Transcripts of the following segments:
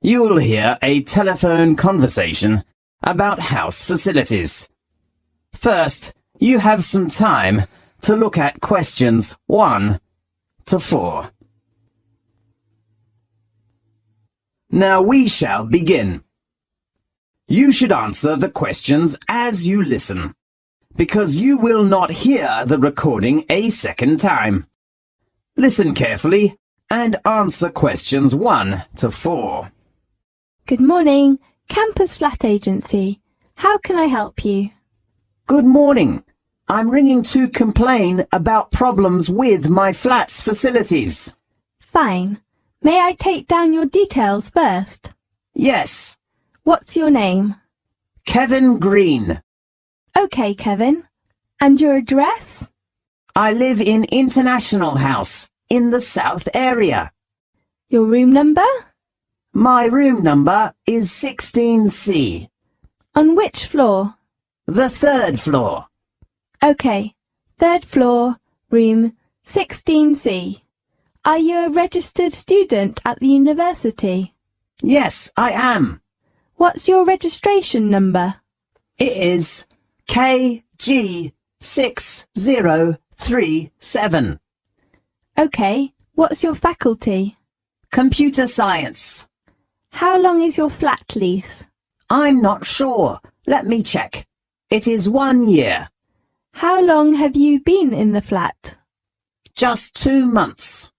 You'll hear a telephone conversation about house facilities. First, you have some time to look at questions 1 to 4. Now we shall begin. You should answer the questions as you listen, because you will not hear the recording a second time. Listen carefully and answer questions 1 to 4. Good morning, Campus Flat Agency. How can I help you? Good morning. I'm ringing to complain about problems with my flat's facilities. Fine. May I take down your details first? Yes. What's your name? Kevin Green. Okay, Kevin. And your address? I live in International House in the south area. Your room number? My room number is 16C. On which floor? The 3rd floor. Okay, 3rd floor, room 16C. Are you a registered student at the university? Yes, I am. What's your registration number? It is KG6037. Okay, what's your faculty? Computer science. How long is your flat lease? I'm not sure. Let me check. It is 1 year. How long have you been in the flat? Just 2 months.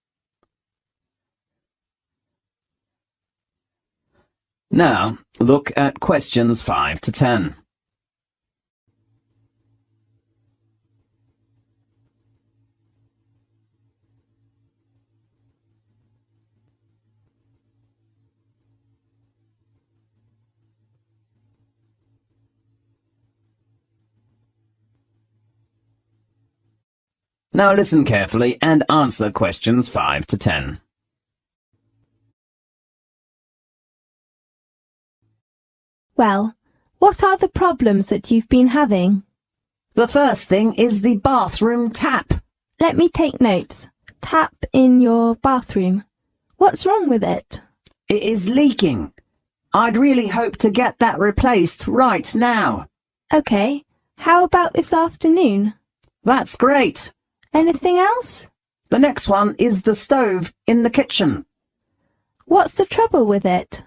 Now, look at questions 5 to 10. Now listen carefully and answer questions 5 to 10. Well, what are the problems that you've been having? The first thing is the bathroom tap. Let me take notes. Tap in your bathroom. What's wrong with it? It is leaking. I'd really hope to get that replaced right now. Okay, how about this afternoon? That's great. Anything else? The next one is the stove in the kitchen. What's the trouble with it?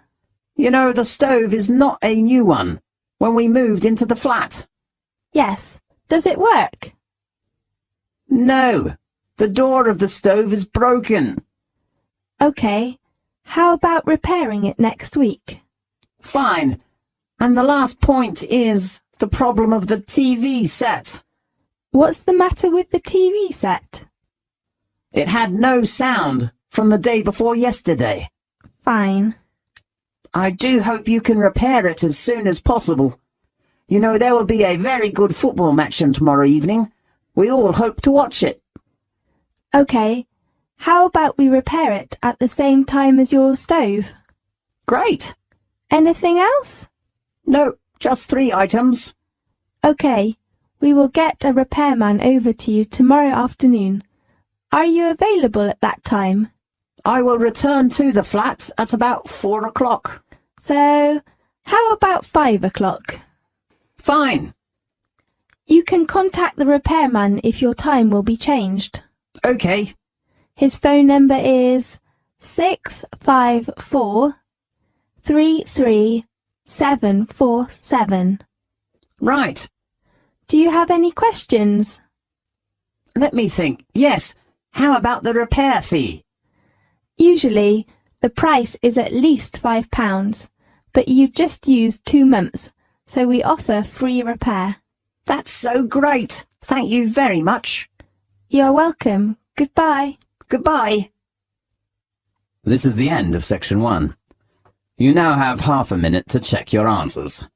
You know, the stove is not a new one when we moved into the flat. Yes. Does it work? No. The door of the stove is broken. Okay. How about repairing it next week? Fine. And the last point is the problem of the TV set. What's the matter with the TV set? It had no sound from the day before yesterday. Fine. I do hope you can repair it as soon as possible. You know, there will be a very good football match on tomorrow evening. We all hope to watch it. Okay. How about we repair it at the same time as your stove? Great. Anything else? No, just 3 items. Okay. We will get a repairman over to you tomorrow afternoon. Are you available at that time? I will return to the flat at about 4 o'clock. So, how about 5 o'clock? Fine. You can contact the repairman if your time will be changed. Okay. His phone number is 654 33747. Right. Do you have any questions? Let me think. Yes. How about the repair fee? Usually, the price is at least £5, but you just used 2 months, so we offer free repair. That's so great. Thank you very much. You're welcome. Goodbye. Goodbye. This is the end of section 1. You now have half a minute to check your answers.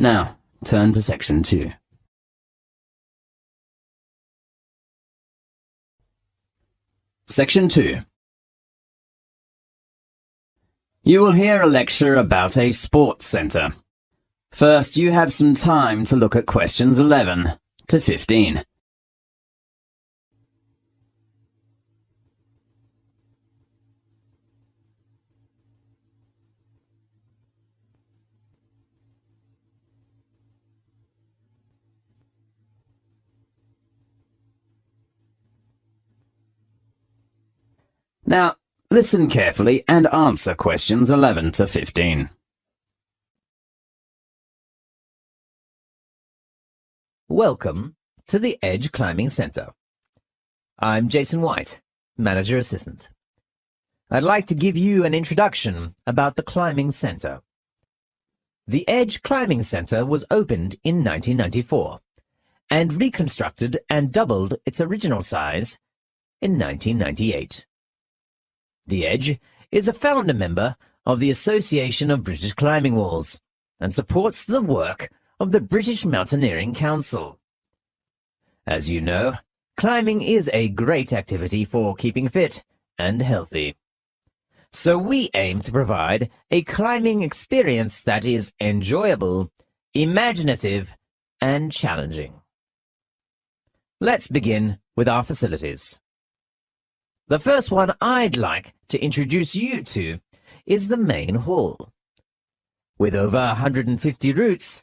Now, turn to Section 2. Section 2. You will hear a lecture about a sports centre. First, you have some time to look at questions 11 to 15. Now, listen carefully and answer questions 11 to 15. Welcome to the Edge Climbing Center. I'm Jason White, Manager Assistant. I'd like to give you an introduction about the Climbing Center. The Edge Climbing Center was opened in 1994 and reconstructed and doubled its original size in 1998. The Edge is a founder member of the Association of British Climbing Walls and supports the work of the British Mountaineering Council. As you know, climbing is a great activity for keeping fit and healthy. So we aim to provide a climbing experience that is enjoyable, imaginative, and challenging. Let's begin with our facilities. The first one I'd like to introduce you to is the main hall. With over 150 routes,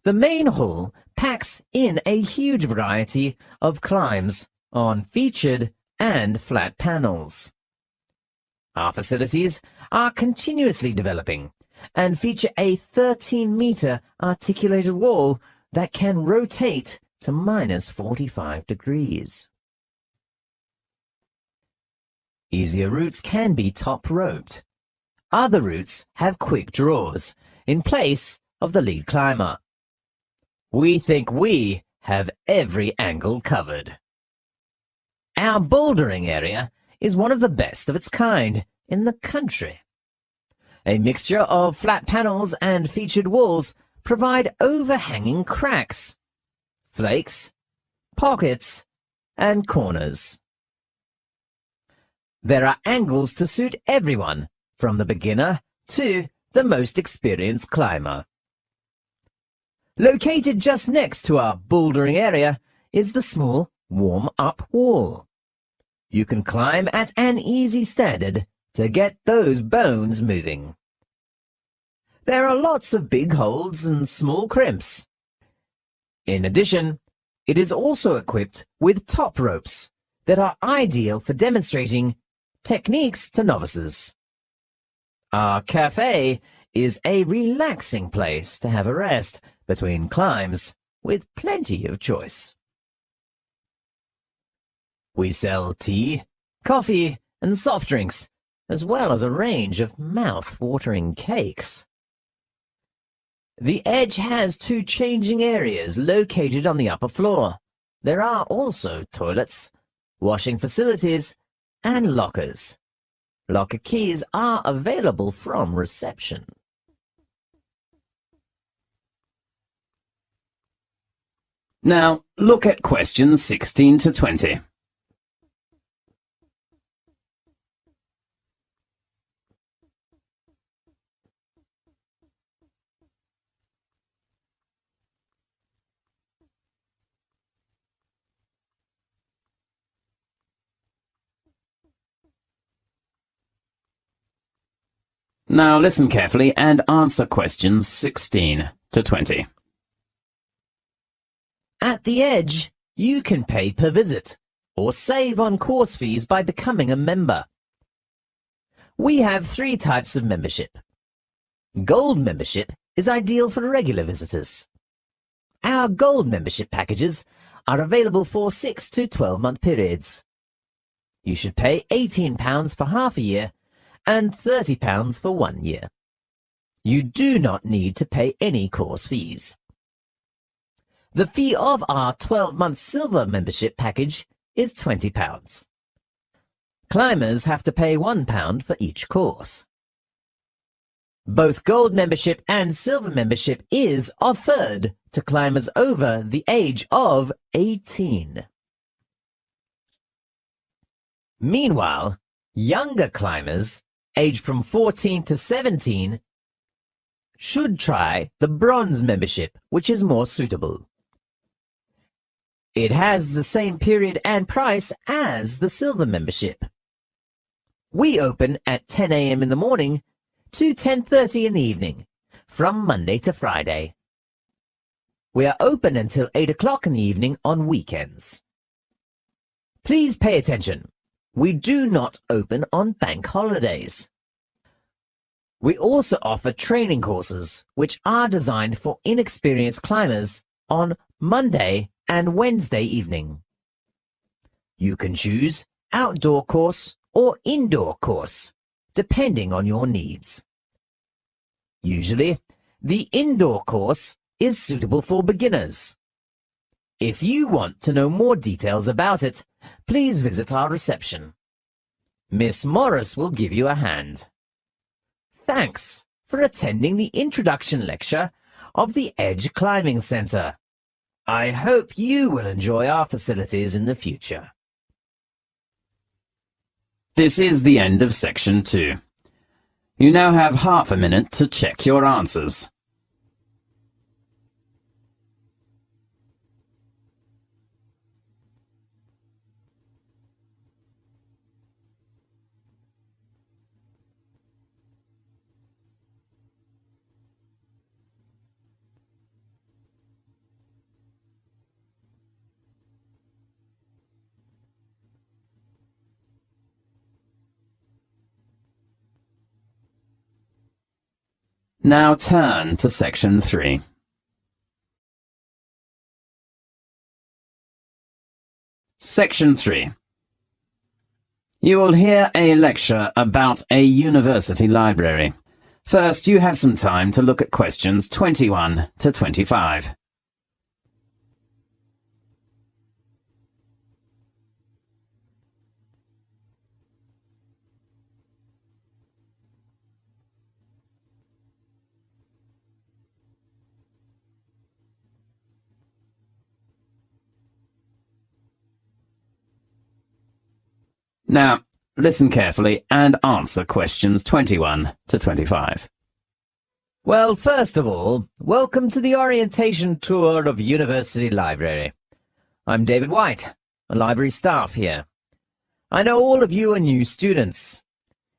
the main hall packs in a huge variety of climbs on featured and flat panels. Our facilities are continuously developing and feature a 13-meter articulated wall that can rotate to -45 degrees. Easier routes can be top-roped. Other routes have quick draws in place of the lead climber. We think we have every angle covered. Our bouldering area is one of the best of its kind in the country. A mixture of flat panels and featured walls provide overhanging cracks, flakes, pockets, and corners. There are angles to suit everyone, from the beginner to the most experienced climber. Located just next to our bouldering area is the small warm-up wall. You can climb at an easy standard to get those bones moving. There are lots of big holds and small crimps. In addition, it is also equipped with top ropes that are ideal for demonstrating techniques to novices. Our cafe is a relaxing place to have a rest between climbs with plenty of choice. We sell tea, coffee, and soft drinks, as well as a range of mouth-watering cakes. The Edge has 2 changing areas located on the upper floor. There are also toilets, washing facilities, and lockers. Locker keys are available from reception. Now, look at questions 16 to 20. Now listen carefully and answer questions 16 to 20. At the Edge, you can pay per visit or save on course fees by becoming a member. We have 3 types of membership. Gold membership is ideal for regular visitors. Our Gold membership packages are available for 6 to 12-month periods. You should pay £18 for half a year and £30 for 1 year. You do not need to pay any course fees. The fee of our 12-month silver membership package is £20. Climbers have to pay £1 for each course. Both gold membership and silver membership is offered to climbers over the age of 18. Meanwhile, younger climbers, aged from 14 to 17, should try the bronze membership, which is more suitable. It has the same period and price as the silver membership. We open at 10 a.m. in the morning to 10:30 in the evening, from Monday to Friday. We are open until 8 o'clock in the evening on weekends. Please pay attention. We do not open on bank holidays. We also offer training courses, which are designed for inexperienced climbers on Monday and Wednesday evening. You can choose outdoor course or indoor course, depending on your needs. Usually, the indoor course is suitable for beginners. If you want to know more details about it, please visit our reception. Miss Morris will give you a hand. Thanks for attending the introduction lecture of the Edge Climbing Center. I hope you will enjoy our facilities in the future. This is the end of section 2. You now have half a minute to check your answers. Now turn to section 3. Section 3. You will hear a lecture about a university library. First, you have some time to look at questions 21 to 25. Now, listen carefully and answer questions 21 to 25. Well, first of all, welcome to the orientation tour of University Library. I'm David White, a library staff here. I know all of you are new students.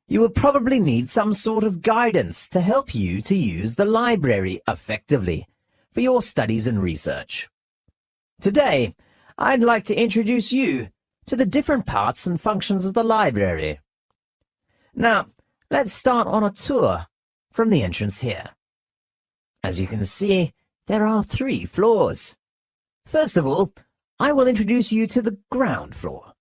You will probably need some sort of guidance to help you to use the library effectively for your studies and research. Today, I'd like to introduce you to the different parts and functions of the library. Now, let's start on a tour from the entrance here. As you can see, there are 3 floors. First of all, I will introduce you to the ground floor.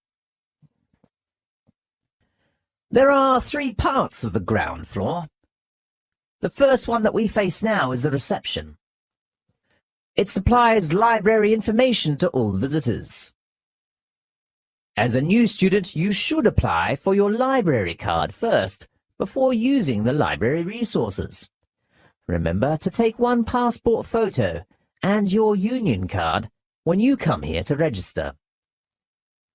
There are 3 parts of the ground floor. The first one that we face now is the reception. It supplies library information to all visitors. As a new student, you should apply for your library card first before using the library resources. Remember to take one passport photo and your union card when you come here to register.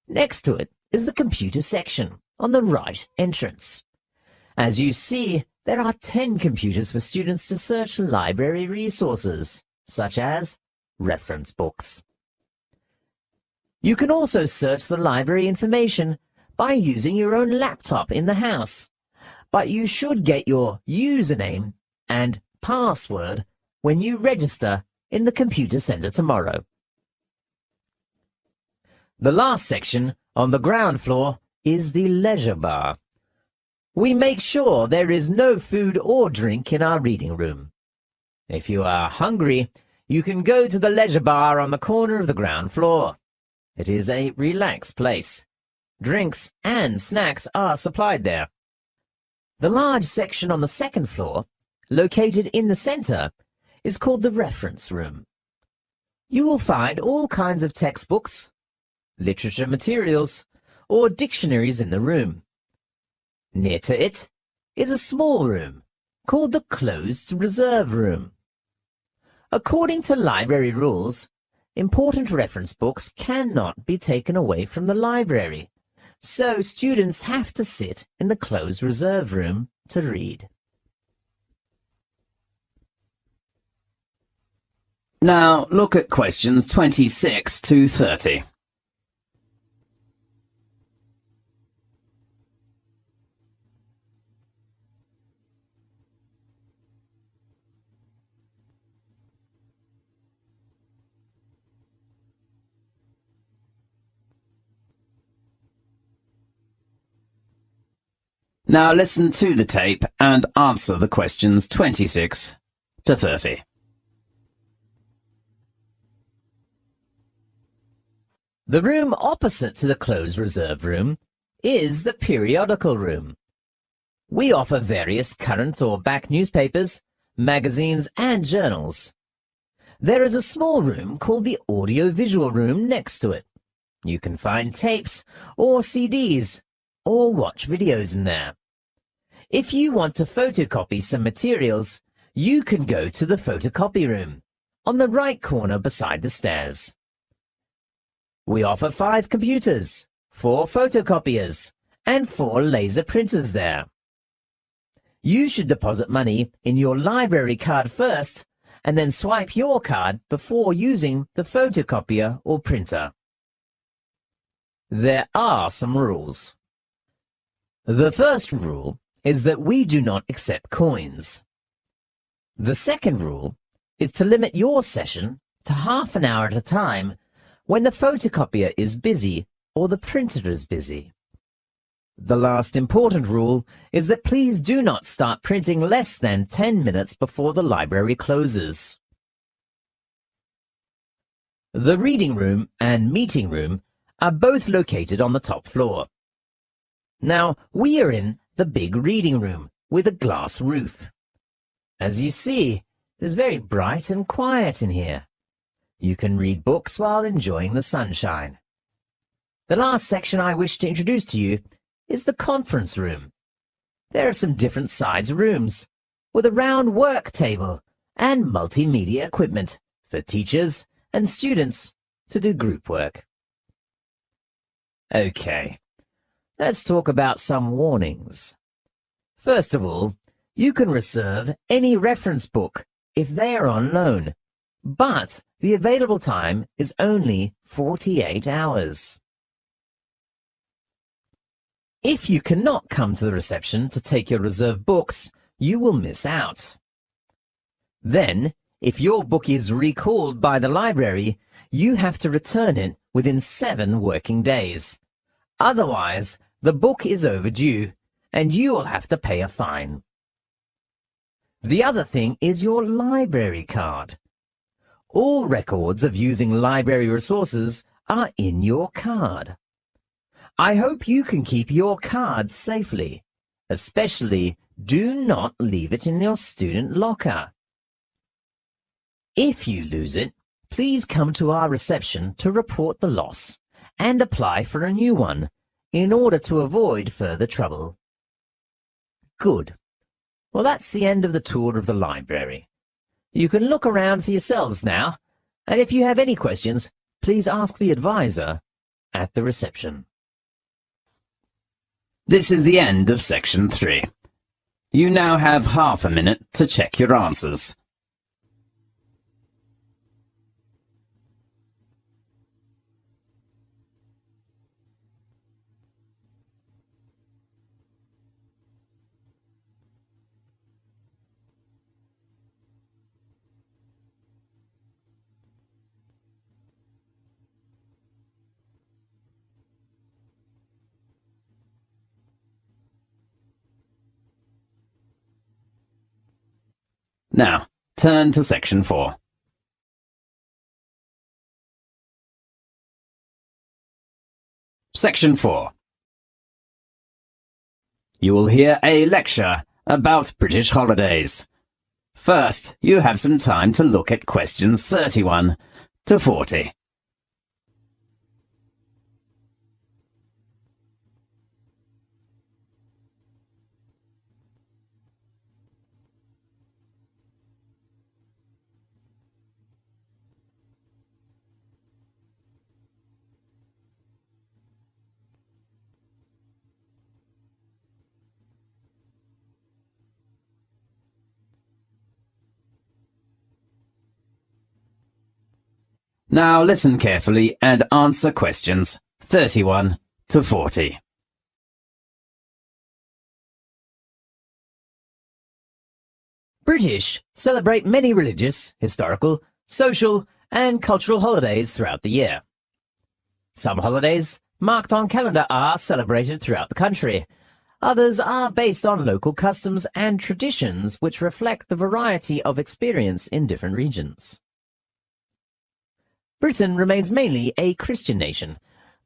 Next to it is the computer section on the right entrance. As you see, there are 10 computers for students to search library resources, such as reference books. You can also search the library information by using your own laptop in the house, but you should get your username and password when you register in the computer center tomorrow. The last section on the ground floor is the leisure bar. We make sure there is no food or drink in our reading room. If you are hungry, you can go to the leisure bar on the corner of the ground floor. It is a relaxed place. Drinks and snacks are supplied there. The large section on the second floor, located in the center, is called the reference room. You will find all kinds of textbooks, literature materials, or dictionaries in the room. Near to it is a small room called the closed reserve room. According to library rules, important reference books cannot be taken away from the library, so students have to sit in the closed reserve room to read. Now look at questions 26 to 30. Now listen to the tape and answer the questions 26 to 30. The room opposite to the closed reserve room is the periodical room. We offer various current or back newspapers, magazines, and journals. There is a small room called the audio-visual room next to it. You can find tapes or CDs or watch videos in there. If you want to photocopy some materials, you can go to the photocopy room on the right corner beside the stairs. We offer 5 computers, 4 photocopiers, and 4 laser printers there. You should deposit money in your library card first and then swipe your card before using the photocopier or printer. There are some rules. The first rule is that we do not accept coins. The second rule is to limit your session to half an hour at a time when the photocopier is busy or the printer is busy. The last important rule is that please do not start printing less than 10 minutes before the library closes. The reading room and meeting room are both located on the top floor. Now, we are in the big reading room with a glass roof. As you see, it is very bright and quiet in here. You can read books while enjoying the sunshine. The last section I wish to introduce to you is the conference room. There are some different size rooms with a round work table and multimedia equipment for teachers and students to do group work. Okay, let's talk about some warnings. First of all, you can reserve any reference book if they are on loan, but the available time is only 48 hours. If you cannot come to the reception to take your reserved books, you will miss out. Then, if your book is recalled by the library, you have to return it within 7 working days. Otherwise, the book is overdue, and you will have to pay a fine. The other thing is your library card. All records of using library resources are in your card. I hope you can keep your card safely. Especially, do not leave it in your student locker. If you lose it, please come to our reception to report the loss and apply for a new one in order to avoid further trouble. Good. Well, that's the end of the tour of the library. You can look around for yourselves now, and if you have any questions, please ask the advisor at the reception. This is the end of section 3. You now have half a minute to check your answers. Now, turn to section 4. Section 4. You will hear a lecture about British holidays. First, you have some time to look at questions 31 to 40. Now listen carefully and answer questions 31 to 40. British celebrate many religious, historical, social, and cultural holidays throughout the year. Some holidays marked on calendar are celebrated throughout the country. Others are based on local customs and traditions which reflect the variety of experience in different regions. Britain remains mainly a Christian nation,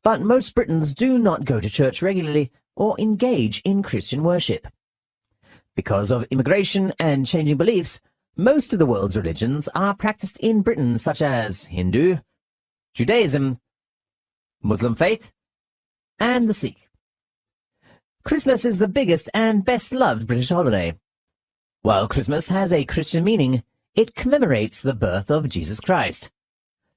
but most Britons do not go to church regularly or engage in Christian worship. Because of immigration and changing beliefs, most of the world's religions are practiced in Britain, such as Hindu, Judaism, Muslim faith, and the Sikh. Christmas is the biggest and best-loved British holiday. While Christmas has a Christian meaning, it commemorates the birth of Jesus Christ.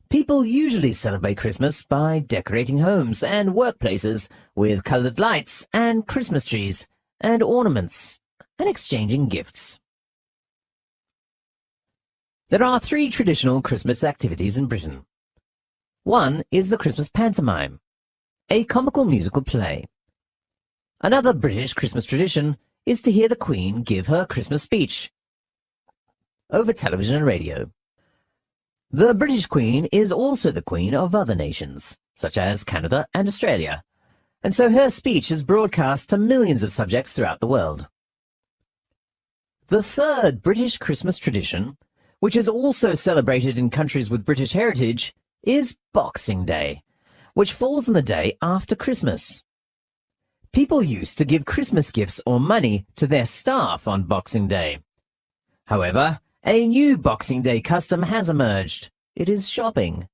People usually celebrate Christmas by decorating homes and workplaces with colored lights and Christmas trees and ornaments, and exchanging gifts. There are 3 traditional Christmas activities in Britain. One is the Christmas pantomime, a comical musical play. Another British Christmas tradition is to hear the Queen give her Christmas speech over television and radio. The British Queen is also the Queen of other nations, such as Canada and Australia, and so her speech is broadcast to millions of subjects throughout the world. The third British Christmas tradition, which is also celebrated in countries with British heritage, is Boxing Day, which falls on the day after Christmas. People used to give Christmas gifts or money to their staff on Boxing Day. However, a new Boxing Day custom has emerged. It is shopping.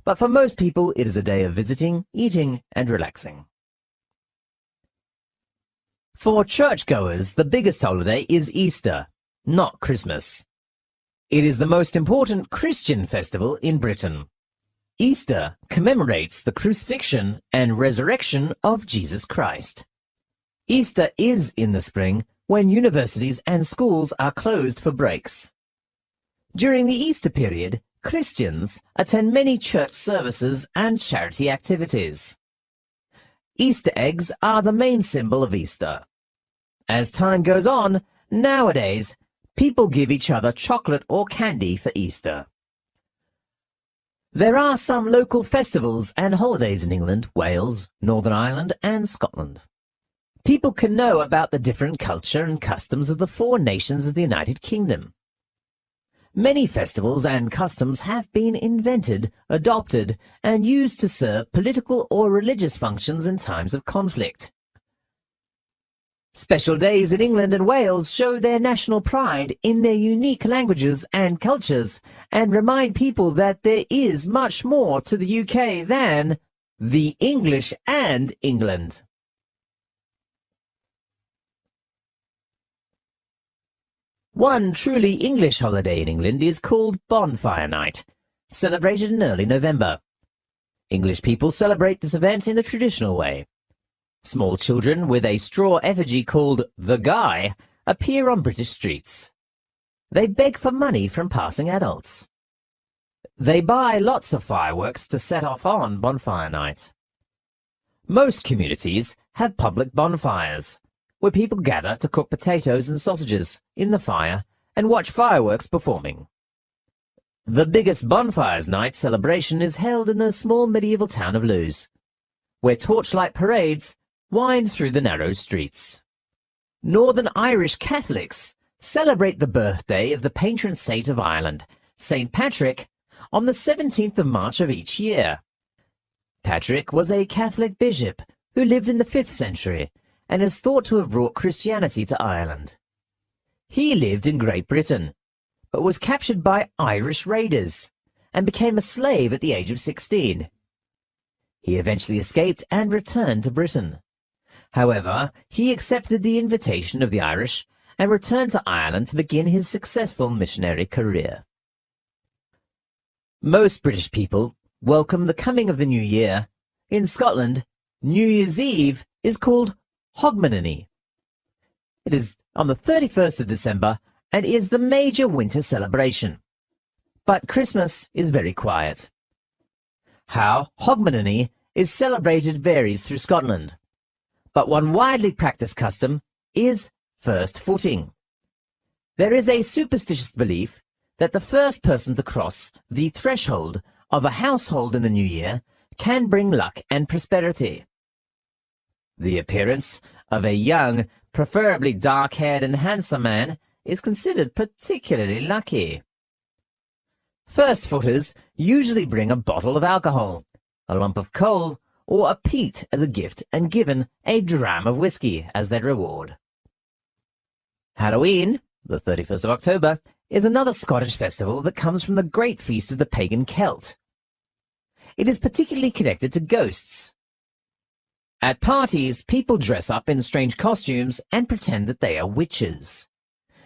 But for most people, it is a day of visiting, eating, and relaxing. For churchgoers, the biggest holiday is Easter, not Christmas. It is the most important Christian festival in Britain. Easter commemorates the crucifixion and resurrection of Jesus Christ. Easter is in the spring when universities and schools are closed for breaks. During the Easter period, Christians attend many church services and charity activities. Easter eggs are the main symbol of Easter. As time goes on, nowadays, people give each other chocolate or candy for Easter. There are some local festivals and holidays in England, Wales, Northern Ireland, and Scotland. People can know about the different culture and customs of the 4 nations of the United Kingdom. Many festivals and customs have been invented, adopted, and used to serve political or religious functions in times of conflict. Special days in England and Wales show their national pride in their unique languages and cultures and remind people that there is much more to the UK than the English and England. One truly English holiday in England is called Bonfire Night, celebrated in early November. English people celebrate this event in the traditional way. Small children with a straw effigy called the Guy appear on British streets. They beg for money from passing adults. They buy lots of fireworks to set off on Bonfire Night. Most communities have public bonfires, where people gather to cook potatoes and sausages in the fire and watch fireworks performing. The biggest Bonfires Night celebration is held in the small medieval town of Lewes, where torchlight parades wind through the narrow streets. Northern Irish Catholics celebrate the birthday of the patron saint of Ireland, St. Patrick, on the 17th of March of each year. Patrick was a Catholic bishop who lived in the 5th century and is thought to have brought Christianity to Ireland. He lived in Great Britain, but was captured by Irish raiders and became a slave at the age of 16. He eventually escaped and returned to Britain. However, he accepted the invitation of the Irish and returned to Ireland to begin his successful missionary career. Most British people welcome the coming of the new year. In Scotland, New Year's Eve is called Hogmanay. It is on the 31st of December and is the major winter celebration. But Christmas is very quiet. How Hogmanay is celebrated varies through Scotland, but one widely practiced custom is first footing. There is a superstitious belief that the first person to cross the threshold of a household in the new year can bring luck and prosperity. The appearance of a young, preferably dark-haired and handsome man is considered particularly lucky. First footers usually bring a bottle of alcohol, a lump of coal, or a peat as a gift and given a dram of whiskey as their reward. Halloween, the 31st of October, is another Scottish festival that comes from the great feast of the pagan Celt. It is particularly connected to ghosts. At parties, people dress up in strange costumes and pretend that they are witches.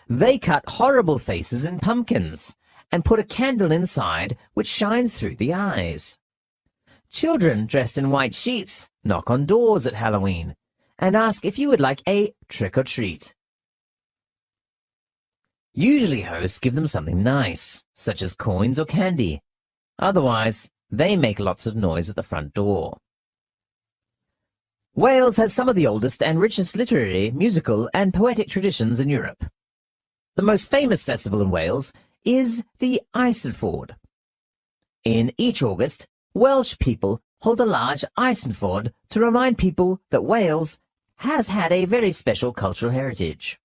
They cut horrible faces in pumpkins and put a candle inside which shines through the eyes. Children dressed in white sheets knock on doors at Halloween and ask if you would like a trick-or-treat. Usually hosts give them something nice, such as coins or candy. Otherwise, they make lots of noise at the front door. Wales has some of the oldest and richest literary, musical, and poetic traditions in Europe. The most famous festival in Wales is the Eisteddfod. In each August, Welsh people hold a large Eisteddfod to remind people that Wales has had a very special cultural heritage.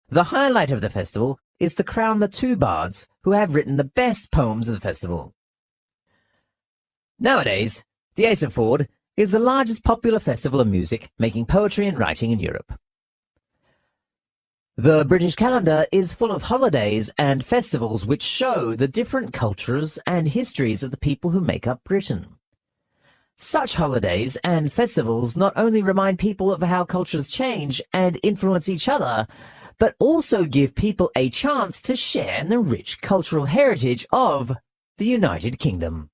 The highlight of the festival is to crown the two bards who have written the best poems of the festival. Nowadays, the Eisteddfod is the largest popular festival of music, making poetry and writing in Europe. The British calendar is full of holidays and festivals which show the different cultures and histories of the people who make up Britain. Such holidays and festivals not only remind people of how cultures change and influence each other, but also give people a chance to share in the rich cultural heritage of the United Kingdom.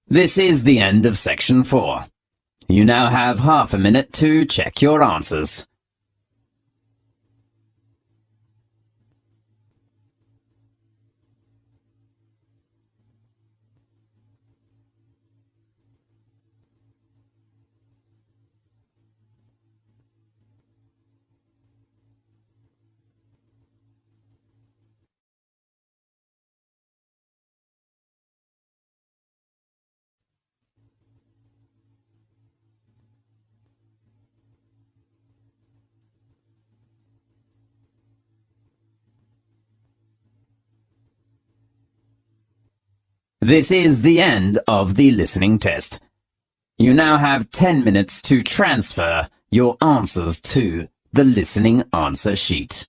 This is the end of section 4. You now have half a minute to check your answers. This is the end of the listening test. You now have 10 minutes to transfer your answers to the listening answer sheet.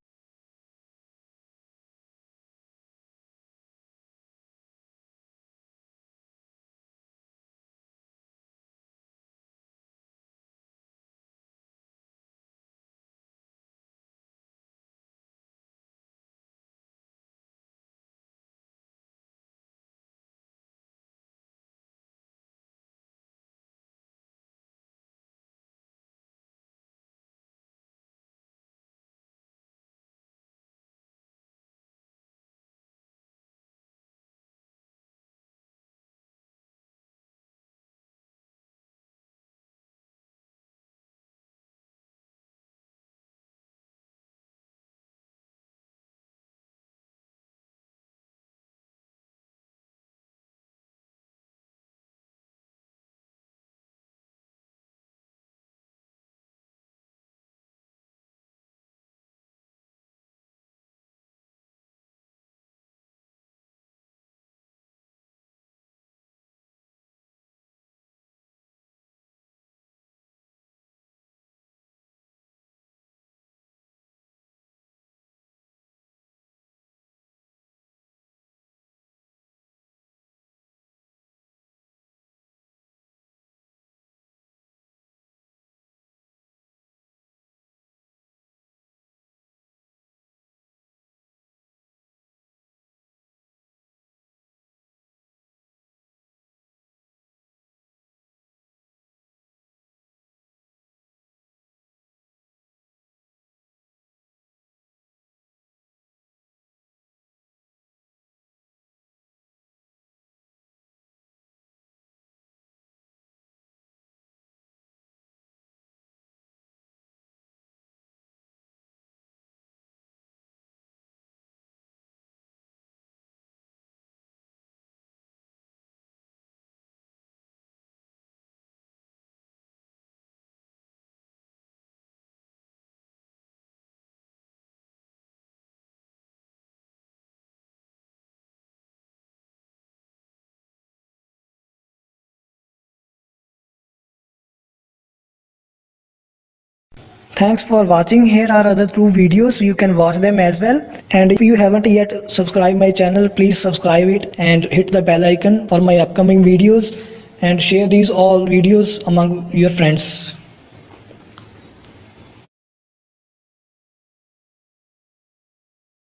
Thanks for watching. Here are other 2 videos. You can watch them as well. And if you haven't yet subscribed my channel, please subscribe it and hit the bell icon for my upcoming videos and share these all videos among your friends.